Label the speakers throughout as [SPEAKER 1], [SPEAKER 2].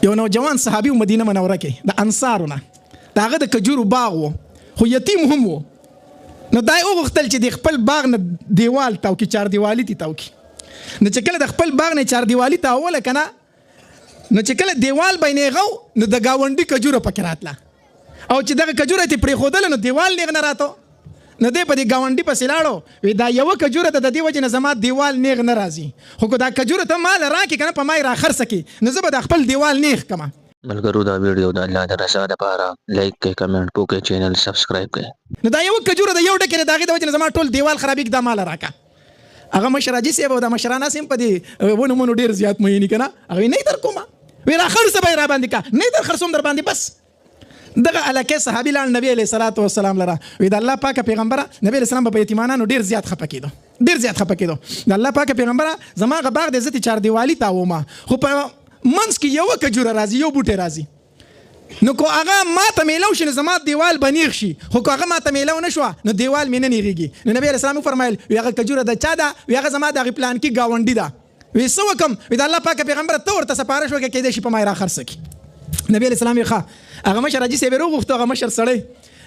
[SPEAKER 1] یو نوجوان صحابي مدینه منوره کې د انصارونه د هغه د کجورو باغ و خو یتیم هم و. نو دا یې وغوښتل چې د خپل باغ نه دیوال تاو کې چار دیوالي تی تاو کې. نو چې کله د خپل باغ نه چار دیوالي تاوله که نه نو چې کله دیوال به یې نیغو نو د ګاونډي کجوره پکې راتله او چې دغه کجوره یې پرېښودله نو دیوال نیغ نه راته. نو دی په دې ګاونډي پسې لاړو وی دا یوه کجوره ده د دې وجې نه زما دیوال نیغ نه راځي خو که دا کجوره ته مال راکړې که نه په ما یې راخرڅه کړي نو زه به د خپل دیوال نیغ کړم.
[SPEAKER 2] ملګرو دا ویډیو د الله د رضا لپاره لایک کړئ کمنټ وکړئ چینل سبسکرایب کړئ.
[SPEAKER 1] نو دا یوه کجوره د یو ډکې د هغې د وجې نه زما ټول دیوال خرابېږي دا مال راکړه. هغه مشر حاجي صاحب او دا مشران هسې هم په دې ونو منو ډېر زیات میني که نه هغوی نه یې در کومه وی راخرڅه به یې راباندې که نه یې در خرڅوم در باندې بس. دغه علاقې صحابي لاړ نبی علیه صلات وسلام لره وی د الله پاکه پیغمبره نبی علیه السلام به په یتیمانانو ډېر زیات خفه کېدو د الله پاکه پیغمبره زما هغه باغ دی زه تې چار دیوالي تاومه خو په منځ کې یوه کجوره راځي یو بوټی راځي نو که هغه ما ته میلو شي نو زما دیوال به نیغ شي خو که هغه ما ته میلو نه شوه نو دیوال مې نه نیغېږي. نو نبی علیه السلام وفرمیل وی هغه کجوره د چا ده وی هغه زما د هغې پلان کې ګاونډي ده وی څه وکړم وی د الله پاکه پیغمبره ته ورته سپارښت وکړه کېدای شي په ما یې راخرڅه کړي. نبی علیه السلام یې هغه مشر حاجي صاحب یې راوغوښتو هغه مشر سړی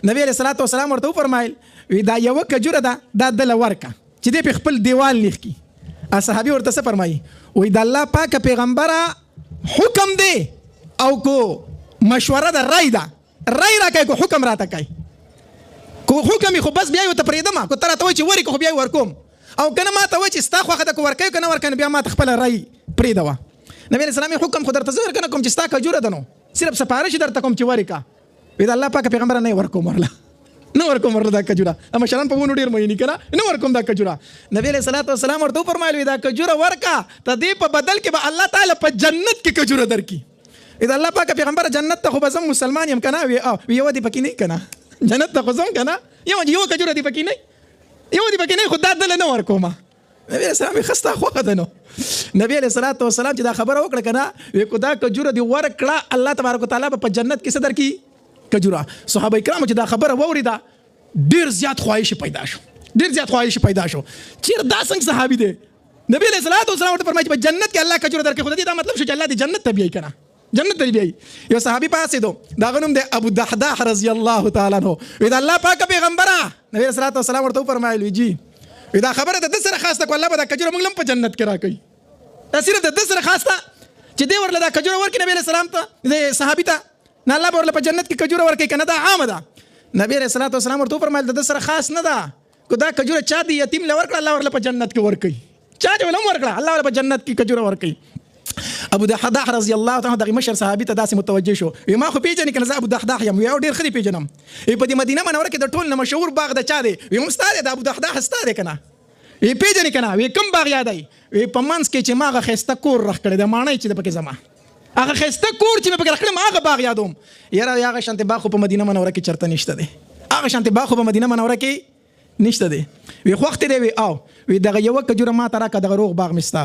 [SPEAKER 1] نبی علیه صلات وسلام ورته وفرمایل وی دا یوه کجوره ده دا دله ورکه چې دی پې خپل دیوال نیغ کړي. صحابي ورته څه فرمایي وی د الله پاکه پیغمبره حکم دی او کو مشوره ده رای ده رای را کوي کو حکم راته کوي کو حکم خو بس بیا یې ورته پرېږدم کو ته راته وایي چې ورکړه خو بیا یې ورکوم او که نه ما ته وایي چې ستا خوښه ده که ورکوي که نه ورکوي بیا ما ته خپله رای پرېږدوه. نبی علیه السلام حکم خو درته زه ورکه نه کوم چې ستا کجوره ده نو صرف سپارښت یې درته کوم چې ورکړه وی د الله پاکه پیغمبره نه یې ورکوم ورله دا کجوره مشران په ونو ډېر میني که نه ورکوم دا کجوره. نبی علیه صلات وسلام ورته وفرمایل وی دا کجوره ورکړه ته دې په بدل کې به الله تعالی په جنت کې کجوره درکړي. د الله پاکه پیغمبره جنت ته خو به زه مسلمان یم که نه وی یوه دې پکې نه که نه جنت ته خو ځم که نه یوه کجوره دې پکې نه خو دا دله نه ورکومه. نبی علیه السلام ښه ستا خوښه ده نو. نبی علیه صلات وسلام چې دا خبره وکړه که نه وی که دا کجوره دې ورکړه الله تبارک وتعالی به په جنت کې څه درکړي کجوره. صحابه کرامو چې دا خبره واورېده ډېر زیات خواهش پیدا شو چېرې دا څنګه صحابي دی. نبی علیه صلات وسلام ورته فرمایي چې په جنت کې الله کجوره درکړي خو د دې دا مطلب شو چې الله دې جنت ته بیایي که نه جنت ته بیایي. یو صحابي پاڅېدو د هغه نوم دی ابو دحداح رضی الله تعالی عنه وی د الله پاکه پیغمبره نبی علیه صلات وسلام ورته وفرمایل وی جی وی دا خبره د ده سره خاص ده که الله به دا کجوره موږ هم په جنت کې راکوي دا صرف د ده سره خاص ده چې دی ورله دا کجوره ورکړي نبی علیه السلام ته د صحابي ته نه الله به ورله په جنت کې کجوره ورکوي که نه دا عامه ده. نبی علیه صلات وسلام ورته وفرمایل د ده سره خاص نه ده که دا کجوره چا د یتیم له ورکړه الله ورله په جنت کې ورکوي چا چې ولهم ورکړه الله ورله په جنت کې کجوره ورکوي. ابو دحداح رضی الله تعالی دغه مشر صحابي ته داسې متوجه شو وی ما خو پیژنې که نه زه ابو دحداح یم یو ډېر ښه دی پیژنم په دې مدینه منوره کې د ټول نه مشهور باغ د چا دی وی هم ستا دی د ابو دحداح ستا دی که نه وی پیژنې که نه وی کوم باغ یادوي وی په منځ کې چې ما هغه ښایسته کور رخ کړی د ماڼۍ چې د پکې زما هغه ښایسته کور چې مې پکې رخ کړی ما هغه باغ یادوم. یاره هغه شانتې باغ خو په مدینه منوره کې چېرته نشته دی هغه شانتې باغ خو په مدینه منوره کې نشته دی. وی خوښ دی وی دغه یوه کجوره ما ته راکړه دغه روغ باغ مې ستا